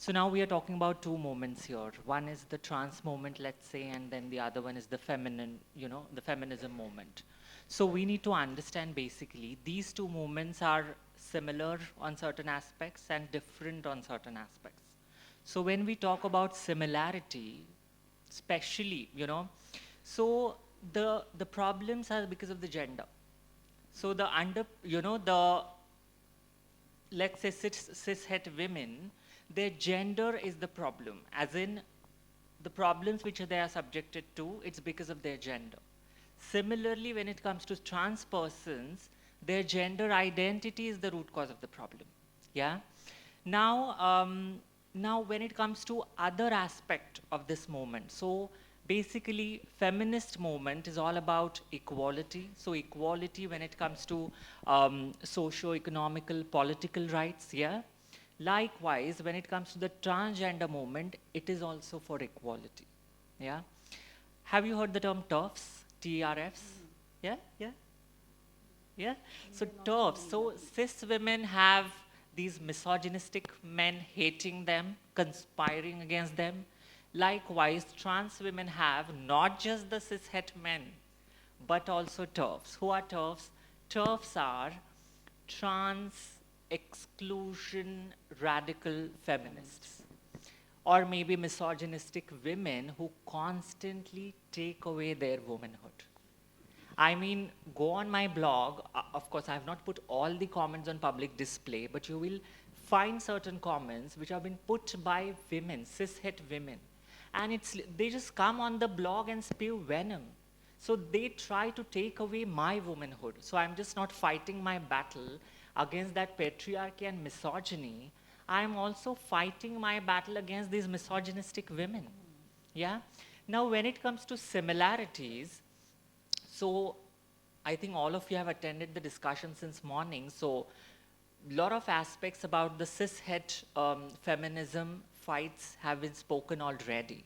So now we are talking about two moments here. One is the trans movement, let's say, and then the other one is the feminine, the feminism movement. So we need to understand basically these two movements are similar on certain aspects and different on certain aspects. So when we talk about similarity, especially, so the problems are because of the gender. So let's say cis-het women, their gender is the problem, as in the problems which they are subjected to, it's because of their gender. Similarly, when it comes to trans persons, their gender identity is the root cause of the problem. Yeah. Now when it comes to other aspect of this movement, so basically feminist movement is all about equality. So equality when it comes to socio-economical, political rights, yeah. Likewise, when it comes to the transgender movement, it is also for equality, yeah. Have you heard the term TERFs, TERFs? Yeah, yeah, yeah. So TERFs, so cis women have these misogynistic men hating them, conspiring against them. Likewise, trans women have not just the cis-het men, but also TERFs. Who are TERFs? TERFs are Trans Exclusion Radical Feminists, or maybe misogynistic women who constantly take away their womanhood. I mean, go on my blog. Of course, I have not put all the comments on public display, but you will find certain comments which have been put by women, cis-het women. And they just come on the blog and spew venom. So they try to take away my womanhood. So I'm just not fighting my battle against that patriarchy and misogyny. I'm also fighting my battle against these misogynistic women. Yeah? Now, when it comes to similarities, so I think all of you have attended the discussion since morning. So a lot of aspects about the cis-het feminism fights have been spoken already.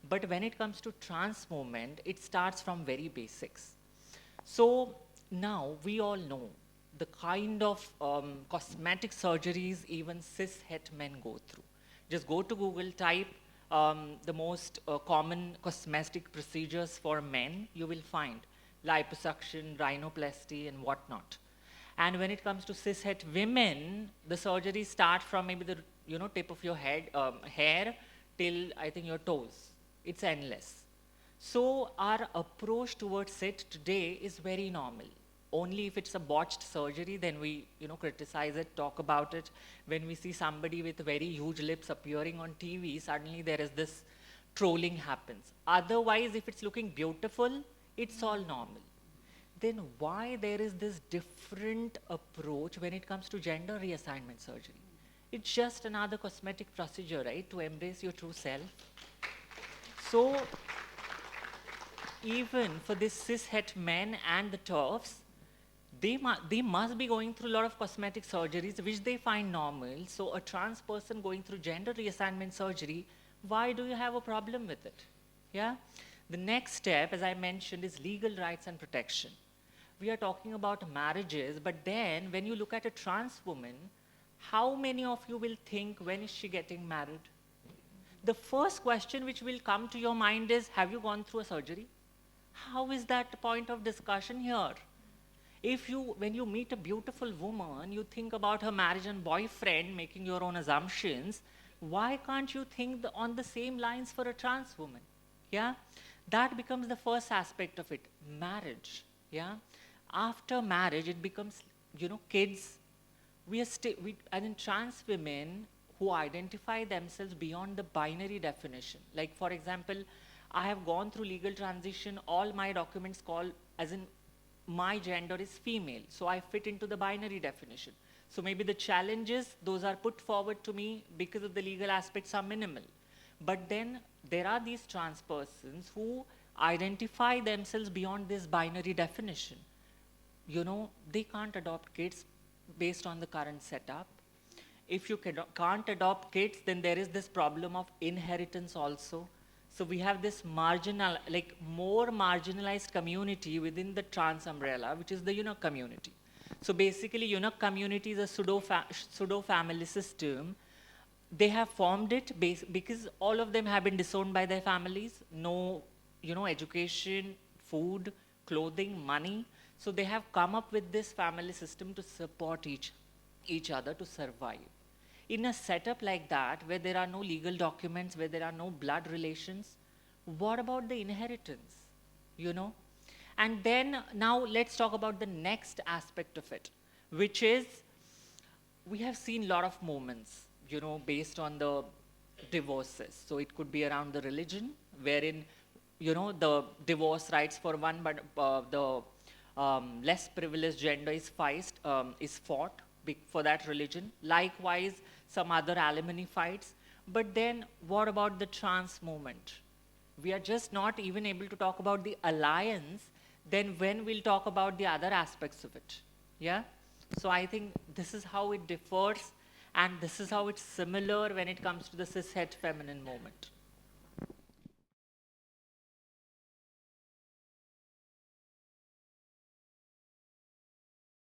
But when it comes to trans movement, it starts from very basics. So now we all know the kind of cosmetic surgeries even cis-het men go through. Just go to Google, type the most common cosmetic procedures for men, you will find liposuction, rhinoplasty, and whatnot. And when it comes to cis-het women, the surgeries start from maybe the tip of your head, hair till I think your toes. It's endless. So our approach towards it today is very normal. Only if it's a botched surgery, then we criticize it, talk about it. When we see somebody with very huge lips appearing on TV, suddenly there is this trolling happens. Otherwise, if it's looking beautiful, it's all normal. Then why there is this different approach when it comes to gender reassignment surgery? It's just another cosmetic procedure, right, to embrace your true self. So even for this cis-het men and the TERFs, they must be going through a lot of cosmetic surgeries which they find normal. So a trans person going through gender reassignment surgery, why do you have a problem with it? Yeah. The next step, as I mentioned, is legal rights and protection. We are talking about marriages, but then when you look at a trans woman, how many of you will think, when is she getting married? The first question which will come to your mind is, have you gone through a surgery? How is that point of discussion here? When you meet a beautiful woman, you think about her marriage and boyfriend, making your own assumptions. Why can't you think on the same lines for a trans woman? Yeah, that becomes the first aspect of it, marriage. Yeah, after marriage, it becomes, kids. And in trans women who identify themselves beyond the binary definition. Like, for example, I have gone through legal transition, all my documents call, as in my gender is female, so I fit into the binary definition. So maybe the challenges, those are put forward to me because of the legal aspects are minimal. But then there are these trans persons who identify themselves beyond this binary definition. They can't adopt kids based on the current setup. If you can't adopt kids, then there is this problem of inheritance also. So we have this more marginalized community within the trans umbrella, which is the eunuch community. So basically, eunuch community is a pseudo-family system they have formed it because all of them have been disowned by their families. No, education, food, clothing, money. So they have come up with this family system to support each other to survive. In a setup like that, where there are no legal documents, where there are no blood relations, what about the inheritance? You know? And then now let's talk about the next aspect of it, which is we have seen a lot of moments, based on the divorces. So it could be around the religion, wherein, the divorce rights for one, but the less privileged gender is fought for that religion. Likewise, some other alimony fights. But then what about the trans movement? We are just not even able to talk about the alliance, then when we'll talk about the other aspects of it. Yeah? So I think this is how it differs, and this is how it's similar when it comes to the cishet feminine movement.